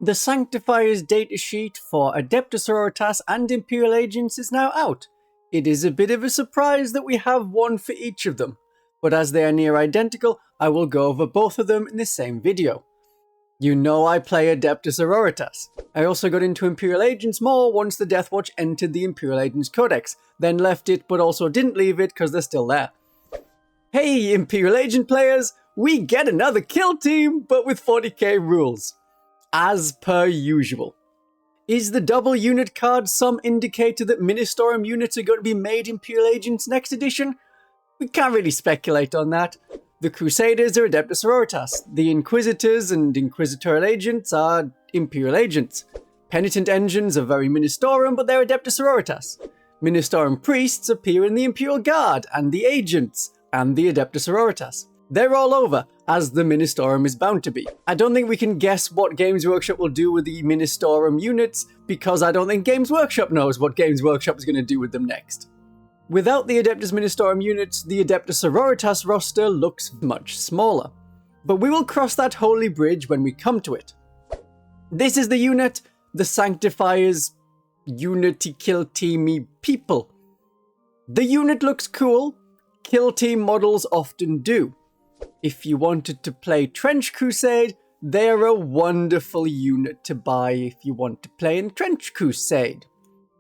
The Sanctifiers Datasheet for Adepta Sororitas and Imperial Agents is now out. It is a bit of a surprise that we have one for each of them, but as they are near identical, I will go over both of them in the same video. You know I play Adepta Sororitas. I also got into Imperial Agents more once the Death Watch entered the Imperial Agents Codex, then left it but also didn't leave it because they're still there. Hey Imperial Agent players, we get another kill team but with 40k rules. As per usual. Is the double unit card some indicator that Ministorum units are going to be made Imperial Agents next edition? We can't really speculate on that. The Crusaders are Adepta Sororitas. The Inquisitors and Inquisitorial Agents are Imperial Agents. Penitent Engines are very Ministorum, but they're Adepta Sororitas. Ministorum Priests appear in the Imperial Guard, and the Agents, and the Adepta Sororitas. They're all over, as the Ministorum is bound to be. I don't think we can guess what Games Workshop will do with the Ministorum units, because I don't think Games Workshop knows what Games Workshop is going to do with them next. Without the Adeptus Ministorum units, the Adepta Sororitas roster looks much smaller. But we will cross that holy bridge when we come to it. This is the unit, the Sanctifiers Unity Kill Teamy people. The unit looks cool. Kill team models often do. If you wanted to play Trench Crusade, they're a wonderful unit to buy if you want to play in Trench Crusade.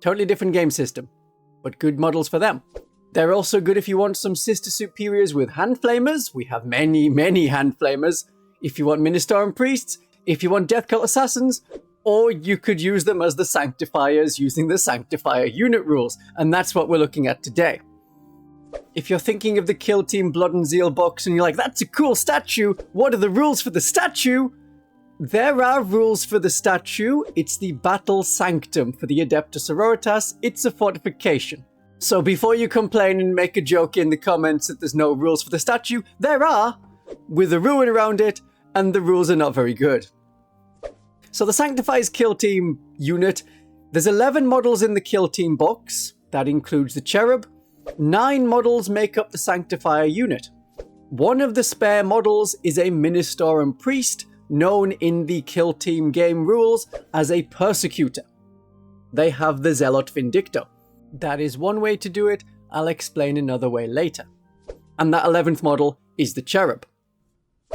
Totally different game system, but good models for them. They're also good if you want some sister superiors with hand flamers. We have many hand flamers. If you want Ministorum Priests, if you want Death Cult Assassins, or you could use them as the Sanctifiers using the Sanctifier unit rules, and that's what we're looking at today. If you're thinking of the Kill Team Blood and Zeal box and you're like, that's a cool statue, what are the rules for the statue? There are rules for the statue. It's the Battle Sanctum for the Adepta Sororitas. It's a fortification. So before you complain and make a joke in the comments that there's no rules for the statue, there are, with a ruin around it, and the rules are not very good. So the Sanctifiers Kill Team unit, there's 11 models in the Kill Team box. That includes the Cherub. 9 models make up the Sanctifier unit. One of the spare models is a Ministorum Priest, known in the Kill Team game rules as a Persecutor. They have the Zealot Vindicto. That is one way to do it. I'll explain another way later. And that 11th model is the Cherub.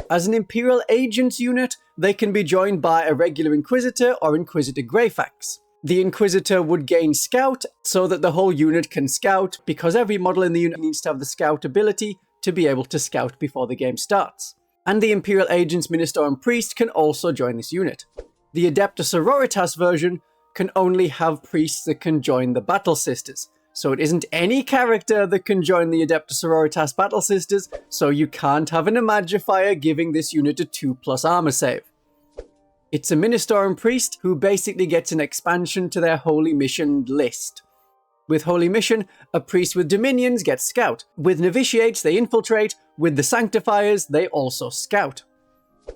As an Imperial Agents unit, they can be joined by a regular Inquisitor or Inquisitor Greyfax. The Inquisitor would gain Scout so that the whole unit can scout, because every model in the unit needs to have the Scout ability to be able to scout before the game starts. And the Imperial Agents Ministorum Priest can also join this unit. The Adepta Sororitas version can only have priests that can join the Battle Sisters. So it isn't any character that can join the Adepta Sororitas Battle Sisters, so you can't have an Imagifier giving this unit a 2+ armor save. It's a Ministorum Priest who basically gets an expansion to their Holy Mission list. With Holy Mission, a priest with Dominions gets Scout. With Novitiates, they infiltrate. With the Sanctifiers, they also Scout.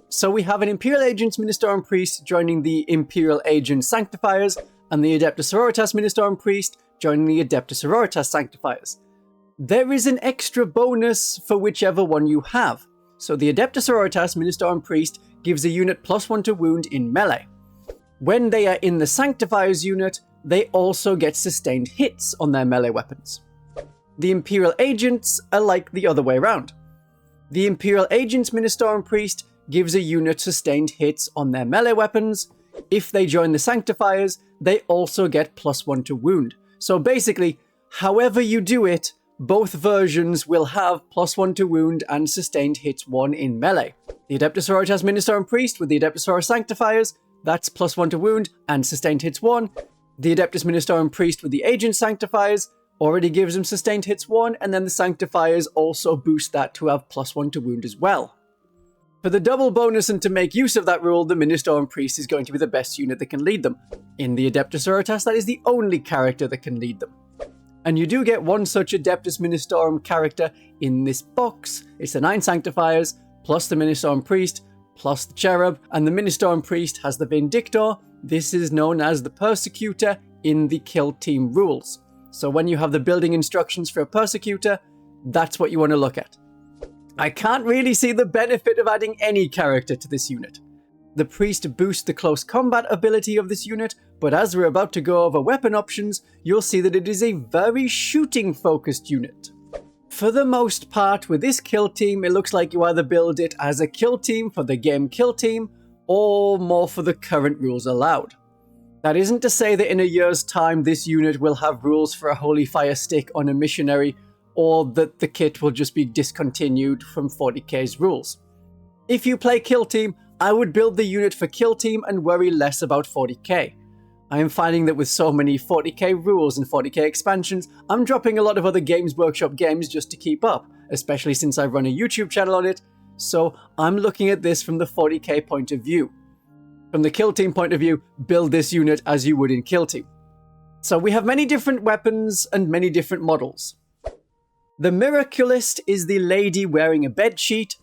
So we have an Imperial Agents Ministorum Priest joining the Imperial Agents Sanctifiers, and the Adepta Sororitas Ministorum Priest joining the Adepta Sororitas Sanctifiers. There is an extra bonus for whichever one you have. So the Adepta Sororitas Ministorum Priest gives a unit +1 to wound in melee. When they are in the Sanctifiers unit, they also get sustained hits on their melee weapons. The Imperial Agents are like the other way around. The Imperial Agents Ministorum Priest gives a unit sustained hits on their melee weapons. If they join the Sanctifiers, they also get +1 to wound. So basically, however you do it, both versions will have +1 to wound and sustained hits 1 in melee. The Adepta Sororitas Ministorum Priest with the Adepta Sororitas Sanctifiers, that's +1 to wound and sustained hits 1. The Adeptus Ministorum Priest with the Agent Sanctifiers already gives them sustained hits 1, and then the Sanctifiers also boost that to have +1 to wound as well. For the double bonus and to make use of that rule, the Ministorum Priest is going to be the best unit that can lead them. In the Adepta Sororitas, that is the only character that can lead them. And you do get one such Adeptus Ministorum character in this box. It's the 9 Sanctifiers, plus the Ministorum Priest, plus the Cherub, and the Ministorum Priest has the Vindictor. This is known as the Persecutor in the Kill Team rules. So when you have the building instructions for a Persecutor, that's what you want to look at. I can't really see the benefit of adding any character to this unit. The priest boosts the close combat ability of this unit, but as we're about to go over weapon options, you'll see that it is a very shooting focused unit. For the most part, with this kill team, it looks like you either build it as a kill team for the game kill team, or more for the current rules allowed. That isn't to say that in a year's time this unit will have rules for a Holy Fire stick on a missionary, or that the kit will just be discontinued from 40k's rules. If you play kill team, I would build the unit for kill team and worry less about 40k. I am finding that with so many 40k rules and 40k expansions, I'm dropping a lot of other Games Workshop games just to keep up, especially since I run a YouTube channel on it, so I'm looking at this from the 40k point of view. From the kill team point of view, build this unit as you would in kill team. So we have many different weapons and many different models. The Miraculist is the lady wearing a bedsheet.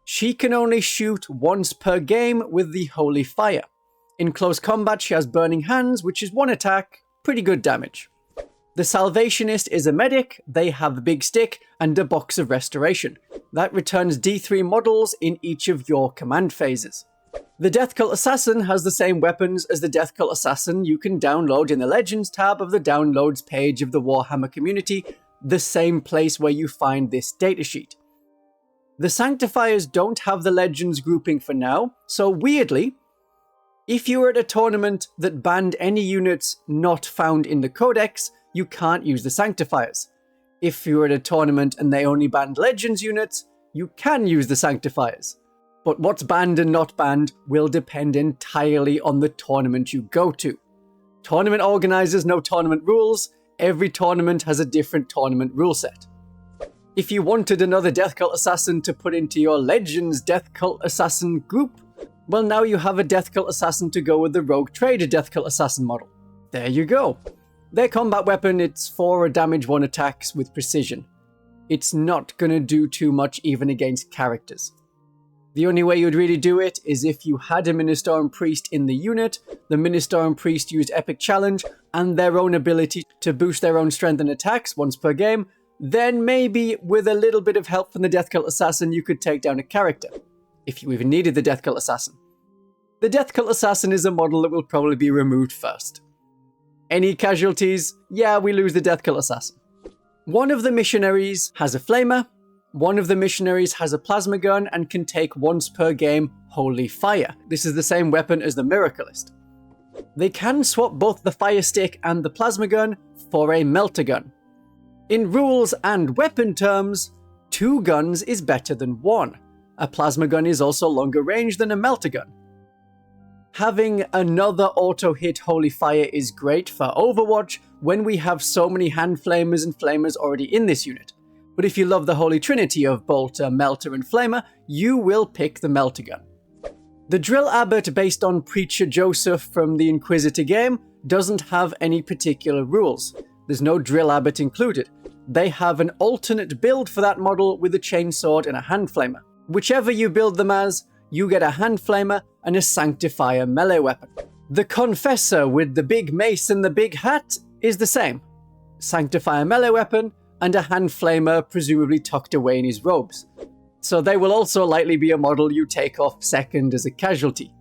She can only shoot once per game with the Holy Fire. In close combat, she has Burning Hands, which is one attack, pretty good damage. The Salvationist is a medic, they have a big stick and a box of restoration. That returns D3 models in each of your command phases. The Death Cult Assassin has the same weapons as the Death Cult Assassin you can download in the Legends tab of the Downloads page of the Warhammer community, the same place where you find this datasheet. The Sanctifiers don't have the Legends grouping for now, so weirdly, if you were at a tournament that banned any units not found in the Codex, you can't use the Sanctifiers. If you were at a tournament and they only banned Legends units, you can use the Sanctifiers. But what's banned and not banned will depend entirely on the tournament you go to. Tournament organizers know tournament rules. Every tournament has a different tournament rule set. If you wanted another Death Cult Assassin to put into your Legends Death Cult Assassin group, well, now you have a Death Cult Assassin to go with the Rogue Trader Death Cult Assassin model. There you go. Their combat weapon, it's 4 damage 1 attacks with precision. It's not gonna do too much even against characters. The only way you'd really do it is if you had a Ministorum Priest in the unit, the Ministorum Priest used Epic Challenge and their own ability to boost their own strength and attacks once per game, then maybe with a little bit of help from the Death Cult Assassin you could take down a character. If you even needed the Death Cult Assassin. The Death Cult Assassin is a model that will probably be removed first. Any casualties? Yeah, we lose the Death Cult Assassin. One of the missionaries has a flamer, one of the missionaries has a plasma gun and can take once per game Holy Fire. This is the same weapon as the Miraculist. They can swap both the fire stick and the plasma gun for a melter gun. In rules and weapon terms, 2 guns is better than 1. A plasma gun is also longer range than a melter gun. Having another auto-hit Holy Fire is great for Overwatch when we have so many hand flamers and flamers already in this unit. But if you love the Holy Trinity of Bolter, Melter and Flamer, you will pick the Melter gun. The Drill Abbot based on Preacher Joseph from the Inquisitor game doesn't have any particular rules. There's no Drill Abbot included. They have an alternate build for that model with a chainsword and a hand flamer. Whichever you build them as, you get a hand flamer and a Sanctifier melee weapon. The Confessor with the big mace and the big hat is the same. Sanctifier melee weapon and a hand flamer presumably tucked away in his robes. So they will also likely be a model you take off second as a casualty.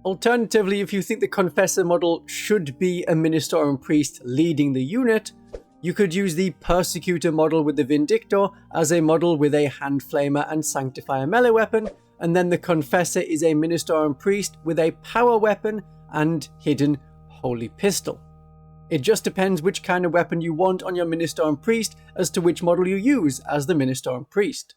Alternatively, if you think the Confessor model should be a Ministorum Priest leading the unit, you could use the Persecutor model with the Vindictor as a model with a hand flamer and Sanctifier melee weapon, and then the Confessor is a Ministorum Priest with a power weapon and hidden Holy Pistol. It just depends which kind of weapon you want on your Ministorum Priest as to which model you use as the Ministorum Priest.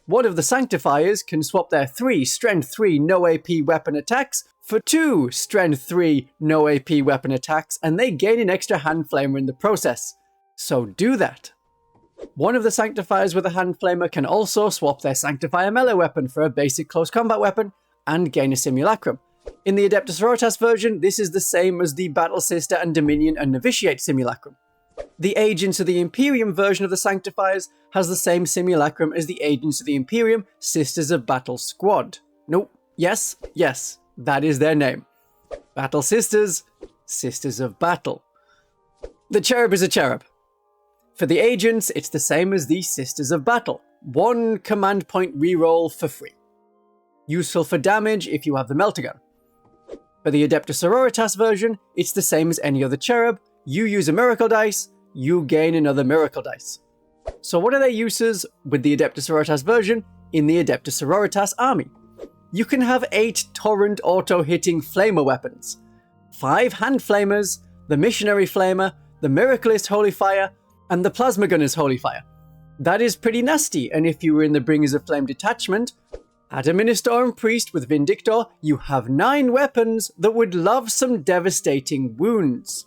One of the Sanctifiers can swap their 3 Strength 3 no AP weapon attacks for 2 Strength 3 no AP weapon attacks, and they gain an extra hand flamer in the process. So do that. One of the Sanctifiers with a hand flamer can also swap their Sanctifier melee weapon for a basic close combat weapon and gain a simulacrum. In the Adepta Sororitas version, this is the same as the Battle Sister and Dominion and Novitiate simulacrum. The Agents of the Imperium version of the Sanctifiers has the same simulacrum as the Agents of the Imperium Sisters of Battle Squad. Nope. Yes, that is their name. Battle Sisters, Sisters of Battle. The Cherub is a cherub. For the Agents, it's the same as the Sisters of Battle. 1 command point reroll for free. Useful for damage if you have the melter gun. For the Adepta Sororitas version, it's the same as any other cherub. You use a miracle dice, you gain another miracle dice. So what are their uses with the Adepta Sororitas version in the Adepta Sororitas army? You can have 8 torrent auto-hitting flamer weapons, 5 hand flamers, the missionary flamer, the miracleist holy fire, and the plasma gunner's holy fire. That is pretty nasty, and if you were in the Bringers of Flame detachment, at a Ministorum Priest with Vindictor, you have 9 weapons that would love some devastating wounds.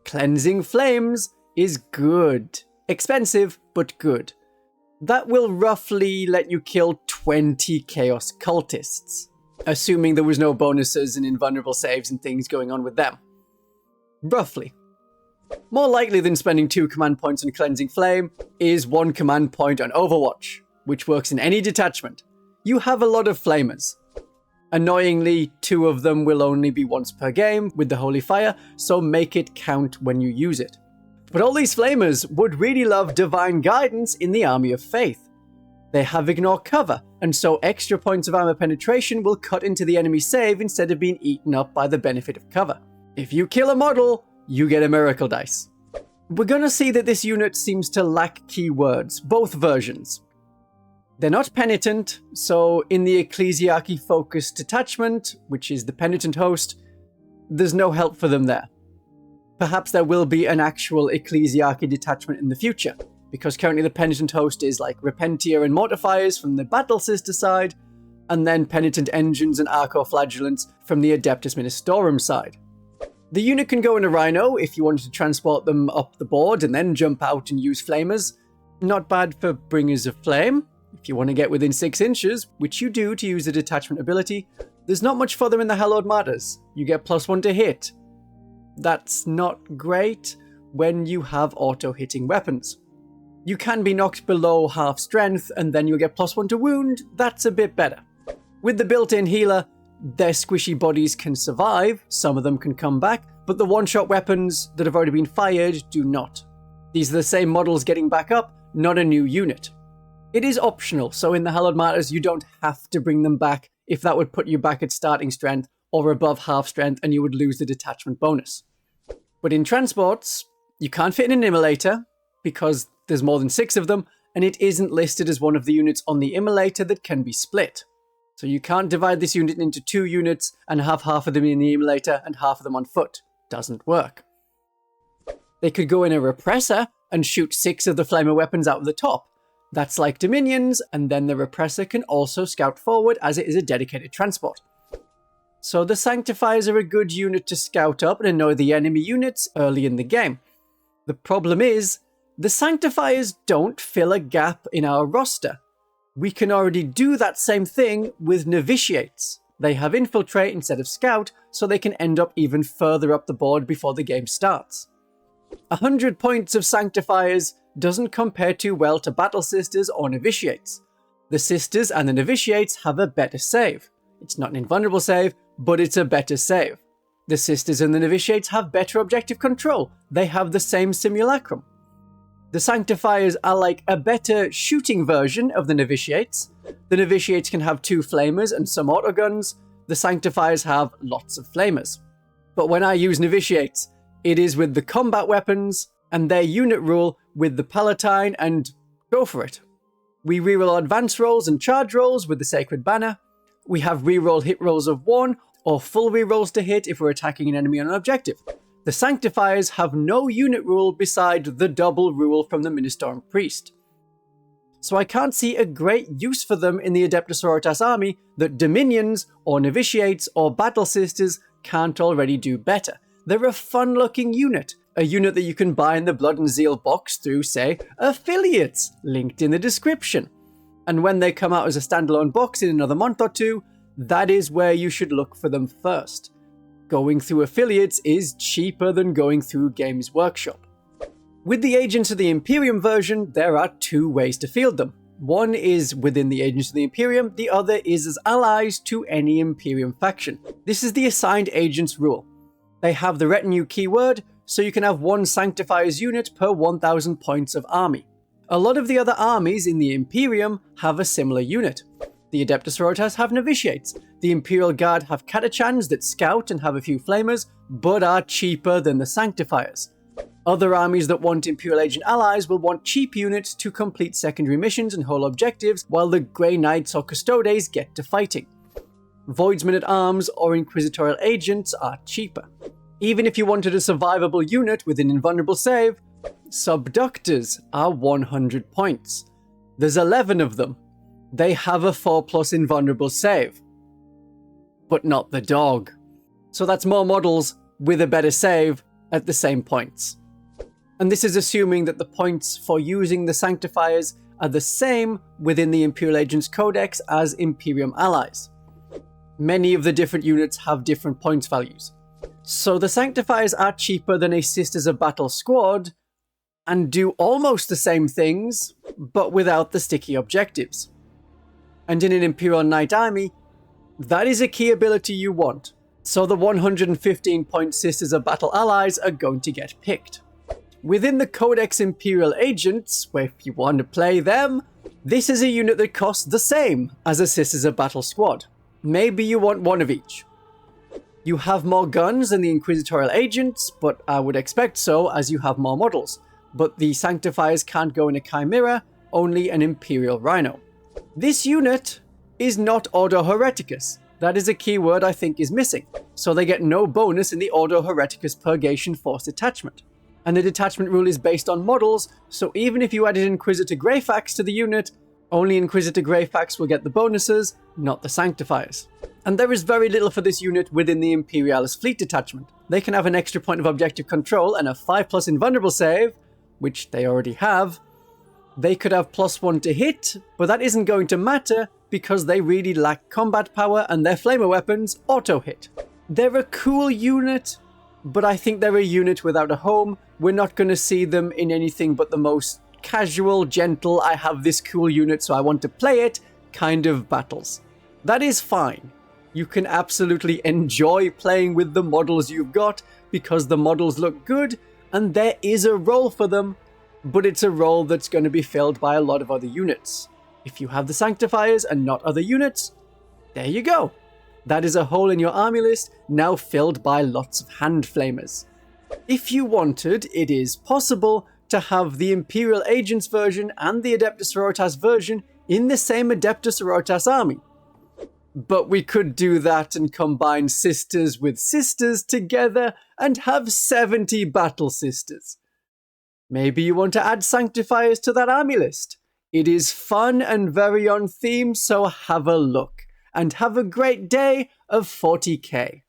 Cleansing Flames is good. Expensive, but good. That will roughly let you kill 20 Chaos Cultists, assuming there was no bonuses and invulnerable saves and things going on with them. Roughly. More likely than spending 2 command points on Cleansing Flame is 1 command point on Overwatch, which works in any detachment. You have a lot of flamers. Annoyingly, 2 of them will only be once per game with the Holy Fire, so make it count when you use it. But all these flamers would really love Divine Guidance in the Army of Faith. They have Ignore Cover, and so extra points of armor penetration will cut into the enemy save instead of being eaten up by the benefit of cover. If you kill a model, you get a miracle dice. We're gonna see that this unit seems to lack keywords, both versions. They're not penitent, so in the Ecclesiarchy focused detachment, which is the penitent host, there's no help for them there. Perhaps there will be an actual Ecclesiarchy detachment in the future, because currently the penitent host is like Repentia and Mortifiers from the Battle Sister side, and then penitent engines and Archoflagellants from the Adeptus Ministorum side. The unit can go in a Rhino if you wanted to transport them up the board and then jump out and use flamers. Not bad for Bringers of Flame. If you want to get within 6 inches, which you do to use the detachment ability, there's not much for them in the Hallowed Martyrs. You get +1 to hit. That's not great when you have auto-hitting weapons. You can be knocked below half strength and then you'll get +1 to wound. That's a bit better. With the built-in healer, their squishy bodies can survive, some of them can come back, but the one-shot weapons that have already been fired do not. These are the same models getting back up, not a new unit. It is optional, so in the Hallowed Martyrs you don't have to bring them back if that would put you back at starting strength or above half strength and you would lose the detachment bonus. But in transports, you can't fit in an immolator because there's more than 6 of them and it isn't listed as one of the units on the immolator that can be split. So you can't divide this unit into 2 units and have half of them in the immolator and half of them on foot. Doesn't work. They could go in a repressor and shoot 6 of the flamer weapons out of the top. That's like Dominions, and then the repressor can also scout forward as it is a dedicated transport. So the Sanctifiers are a good unit to scout up and annoy the enemy units early in the game. The problem is, the Sanctifiers don't fill a gap in our roster. We can already do that same thing with Novitiates. They have Infiltrate instead of Scout, so they can end up even further up the board before the game starts. 100 points of Sanctifiers doesn't compare too well to Battle Sisters or Novitiates. The Sisters and the Novitiates have a better save. It's not an invulnerable save, but it's a better save. The Sisters and the Novitiates have better objective control. They have the same simulacrum. The Sanctifiers are like a better shooting version of the Novitiates. The Novitiates can have 2 flamers and some autoguns. The Sanctifiers have lots of flamers. But when I use Novitiates, it is with the combat weapons and their unit rule with the Palatine, and go for it. We reroll advance rolls and charge rolls with the Sacred Banner. We have reroll hit rolls of 1 or full rerolls to hit if we're attacking an enemy on an objective. The Sanctifiers have no unit rule beside the double rule from the Ministorum Priest. So I can't see a great use for them in the Adepta Sororitas army that Dominions or Novitiates or Battle Sisters can't already do better. They're a fun-looking unit, a unit that you can buy in the Blood and Zeal box through, say, affiliates, linked in the description. And when they come out as a standalone box in another month or 2, that is where you should look for them first. Going through affiliates is cheaper than going through Games Workshop. With the Agents of the Imperium version, there are 2 ways to field them. One is within the Agents of the Imperium, the other is as allies to any Imperium faction. This is the assigned agents rule. They have the retinue keyword, so you can have 1 Sanctifier's unit per 1000 points of army. A lot of the other armies in the Imperium have a similar unit. The Adepta Sororitas have novitiates. The Imperial Guard have catachans that scout and have a few flamers, but are cheaper than the Sanctifiers. Other armies that want Imperial Agent allies will want cheap units to complete secondary missions and whole objectives, while the Grey Knights or Custodes get to fighting. Voidsmen at Arms or Inquisitorial Agents are cheaper. Even if you wanted a survivable unit with an invulnerable save, Subductors are 100 points. There's 11 of them. They have a 4+ invulnerable save. But not the dog. So that's more models with a better save at the same points. And this is assuming that the points for using the Sanctifiers are the same within the Imperial Agents Codex as Imperium allies. Many of the different units have different points values. So the Sanctifiers are cheaper than a Sisters of Battle squad, and do almost the same things, but without the sticky objectives. And in an Imperial Knight army, that is a key ability you want, so the 115 point Sisters of Battle allies are going to get picked. Within the Codex Imperial Agents, where if you want to play them, this is a unit that costs the same as a Sisters of Battle squad. Maybe you want one of each. You have more guns than the Inquisitorial Agents, but I would expect so as you have more models. But the Sanctifiers can't go in a Chimera, only an Imperial Rhino. This unit is not Ordo Hereticus. That is a keyword I think is missing, so they get no bonus in the Ordo Hereticus Purgation Force detachment. And the detachment rule is based on models, so even if you added Inquisitor Greyfax to the unit, only Inquisitor Greyfax will get the bonuses, not the Sanctifiers. And there is very little for this unit within the Imperialis Fleet detachment. They can have an extra point of objective control and a 5+ invulnerable save, which they already have. They could have +1 to hit, but that isn't going to matter because they really lack combat power and their flamer weapons auto-hit. They're a cool unit, but I think they're a unit without a home. We're not going to see them in anything but the most casual, gentle, I have this cool unit so I want to play it kind of battles. That is fine. You can absolutely enjoy playing with the models you've got because the models look good and there is a role for them, but it's a role that's going to be filled by a lot of other units. If you have the Sanctifiers and not other units, there you go. That is a hole in your army list, now filled by lots of hand flamers. If you wanted, it is possible to have the Imperial Agents version and the Adepta Sororitas version in the same Adepta Sororitas army. But we could do that and combine sisters with sisters together and have 70 battle sisters. Maybe you want to add Sanctifiers to that army list. It is fun and very on theme, so have a look. And have a great day of 40k.